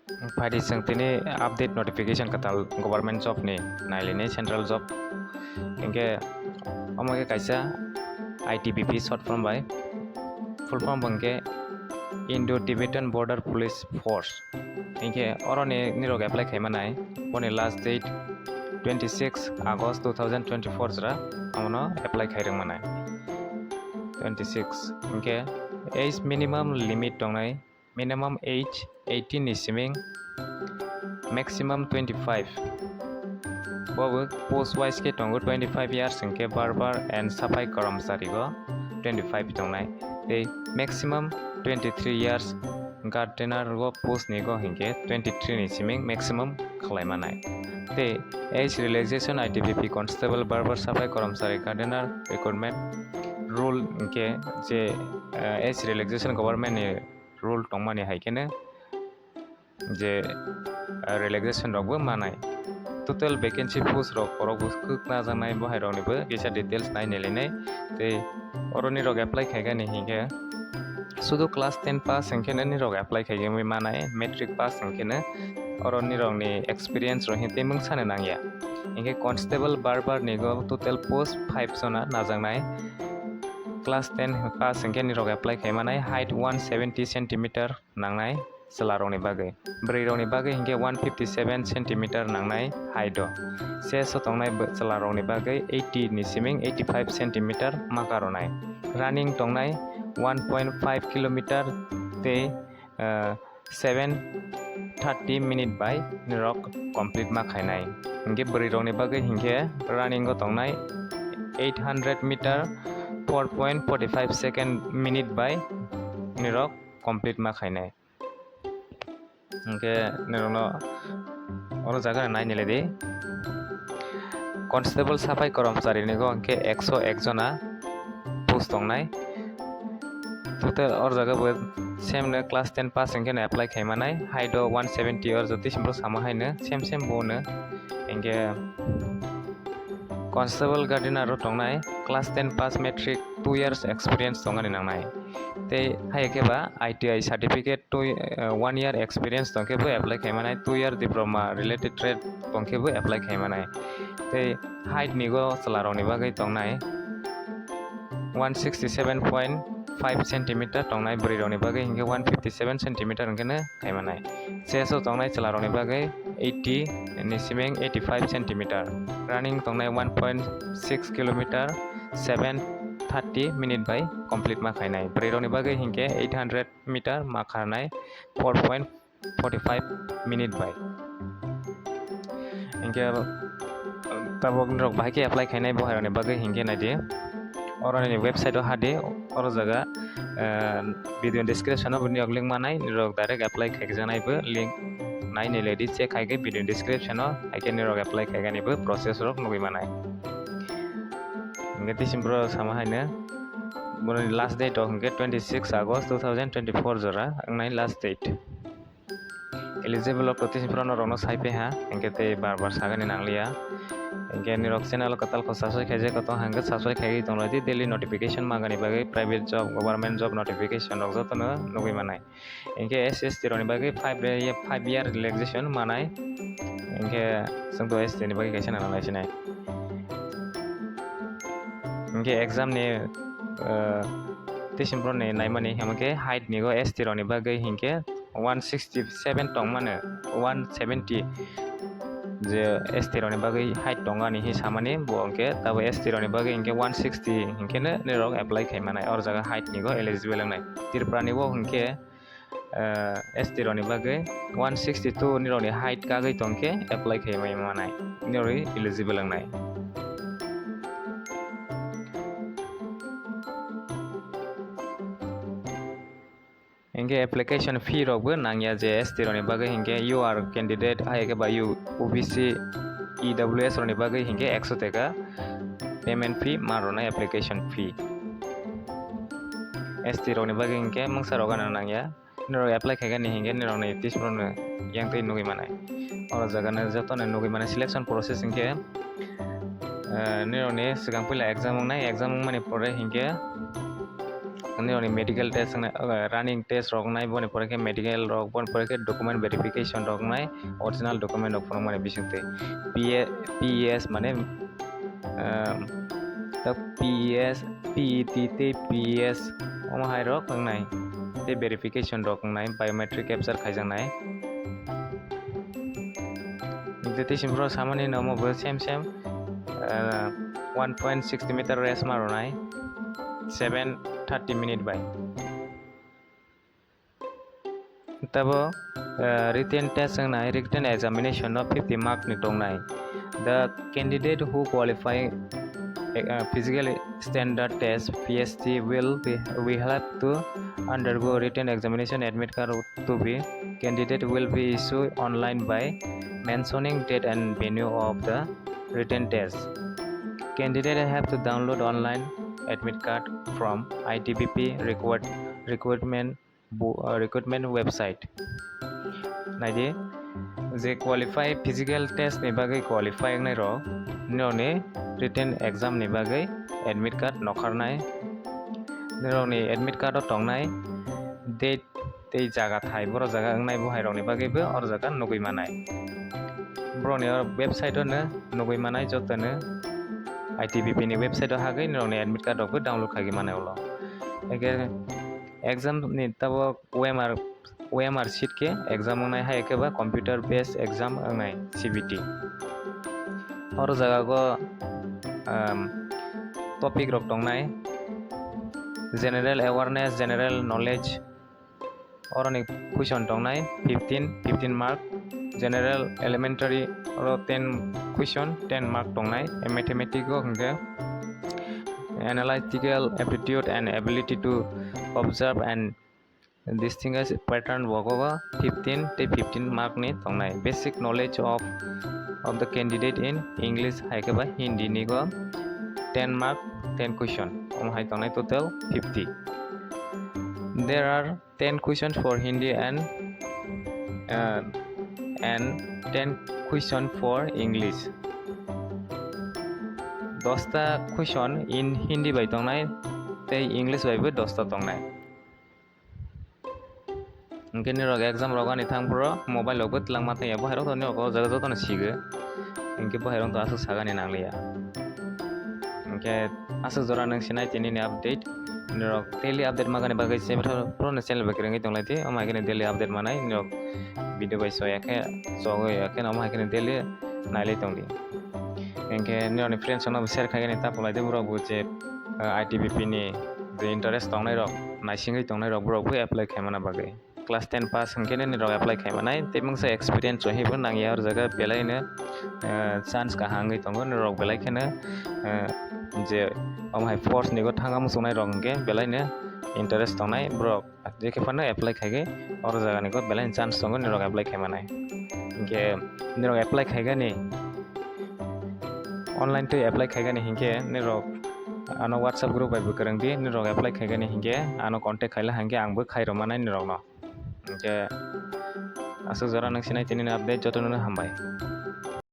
Fadi sengtini update notification katal government job ni nailini central job inge omage kaisa ITBP short form by full form bangke Indo-Tibetan Border Police Force inge oroni nirok apply khaimanai boni last date 26 August 2024 jra amono apply khairang manai 26 inge age minimum limit tongnai minimum age 18 ni siming maximum 25 bobo post wise ke tongo 25 years inke barber and sokphai karamchari go 25 tongnai the maximum 23 years gardener go post ni go hinke 23 ni siming maximum khlai manai the age relaxation ITBP Constable Barber sokphai karamchari gardener recruitment rule inke je age relaxation government ni rule tongmani haikene je relaxation rokbo manai total vacancy post rok korok khukna janai bahai rok nibo gisa details nai nelinai te oroni rok apply khaigani hinge sudu class 10 pass hingkene ni rok apply khaigami manai metric pass hingkene oroni rok ni experience ro hinte mungsane nangya hinge constable barber ni go total post 5 jona najangnai class 10 pass hingkene rok apply khaimanai height 170 cm nangnai selaroni bagai brironi bagai hingke 157 cm nangnai height se sotongnai selaroni bagai 80 ni siming 85 cm makaronai running tongnai 1.5 km te 7:30 minute by nirok complete ma khainai hingke brironi bagai hingke running go tongnai 800 meter 4.45 second minute by nirok complete ma khainai hingke nirokno oro jaga nai niledi constable sokphai karamchari ni go hingke 101 jona post tongnai total or jaga bo same ne class 10 pass hingke apply khaimanai height 170 or joti simpro sama haine same bo ne hingke constable gardener ro tongnai class 10 pass metric 2 years experience tongani nangnai te haike ba ITI certificate 1 year experience tongke bo apply khaimanai 2 year diploma related trade tongke bo apply khaimanai te height ni go salaroni bagai tongnai 167.5 cm tongnai brironi bagai hingke 157 cm hingkene khaimanai seso tongnai salaroni bagai 80 ni simeng 85 cm running tongnai 1.6 km 7:30 minute by complete ma khainai brironi bagai hingke 800 meter ma kharnai 4.45 minute by hingke tabok rok bahike apply khainai bohaironi bagai hingke naidi oroni website hade oro jaga video description of link manai rok direct apply khaijanai bo link nai ne lady check haike video description o haike ni rok apply khaigani bo process rok nugui manai ngeti simpro sama haine boroni last date of 26 August 2024 jora nai last date eligible of proti simpro no rono saipe ha engete barbar sagani nanglia engke nirok channel katal ko sasoi khaije kato hangge sasoi khaigi tonglaidi daily notification magani bagai private job government job notification rok joto no nugui manai engke SST roni bagai 5 year relaxation manai engke sungto ST ni bagai kaisa nanai sinai engke exam ni tisimpro ni naimani hamke height ni go ST roni bagai hingke 167 tongmane 170 je ST roni bagai height tongani hi samani bo angke tabo ST roni bagai hingke 160 hingke ne nirok apply khaimanai or jaga height ni go eligible nai Tripura ni bo hingke ST roni bagai 162 nironi height kagai tongke apply khaimai manai niroi eligible nai hingke application fee rokbo nangya je ST roni bagai hingke you are candidate haike ba you OBC EWS roni bagai hingke 100 taka payment fee maronai application fee ST roni bagai hingke mangsa rogana nangya niro apply khaigani hingke niro ni tisro no yang tei nugui manai oro jaga na joto na nugui manai selection process hingke niro ni sigang pila exam nai exam mani pore hingke nirokni medical test running test rok nai boni pore ke medical rok boni pore ke document verification rok nai original document rok phano mane bisingtwi PES mane PES PET te PES omo hai rok nai te verification rok nai biometric capture khaijak nai Detection pro samani nomo bo same 1.60 meter race maro nai 7:30 minute by tabo written test nai written examination of 50 mark ni tong nai the candidate who qualify physical standard test PST we have to undergo written examination admit card to be candidate will be issued online by mentioning date and venue of the written test candidate have to download online admit card from ITBP recruitment website naidi je qualify physical test ni bagai qualify nai ro nirokni written exam ni bagai admit card nokharnai nirokni admit card tongnai date tei jaga thai boro jaga ngnai bo hairokni bagai bo or jaga nugui manai broni website no nugui manai joto no ITBP ni website hagai nirokni admit card rok bo download khagi manai ulo ege exam ni tabo OMR sheet ke exam ngnai hai ke ba computer based exam ngnai CBT or jaga go topic rok tongnai general awareness general knowledge or ani question tongnai 15 mark general elementary or 10 question 10 mark tongnai mathematics go hingke analytical aptitude and ability to observe and distinguish pattern bogoga 15 mark ni tongnai basic knowledge of the candidate in English haike ba Hindi ni go 10 mark 10 question hai tongnai total 50 there are 10 questions for Hindi and 10 questions for English 10 ta question in Hindi bai tongnai tei English bai bo 10 ta tongnai hingke nirok exam rogani thangpro mobile rok bo tlangma tangya bo hairok ni rok jaga joto no sige hingke bo hairok to asuk sagani nangliya hingke asuk jora nang sinai tinini update nirok daily update magani bagai pro no channel bai krengi tonglai o mai daily update manai nirok video bai soyake yake no mai daily nailai tongli hingke nirokni friends no share khaigani tapolai de borok bo je ITBP ni je interest tongnai rok naisingui tongnai rok borok bo apply khaimana bagai class 10 pass hingke nirok apply khaimanai tebungsa experience sohibo nangya or jaga belai no chance ka hangui tongo nirok belai kheno je omhai force ni go thanga musongnai rok hingke belai no interest tongnai borok jeke phano apply khaige or jaga ni go belai chance tongo nirok apply khaimanai hingke nirok apply khaigani online to apply khaigani hingke nirok ano WhatsApp group bai bukarang di nirok apply khaigani hingke ano contact khaila hangke angbo khairomanai nirok no hingke asuk jora nang sinai tinini update joto no hambai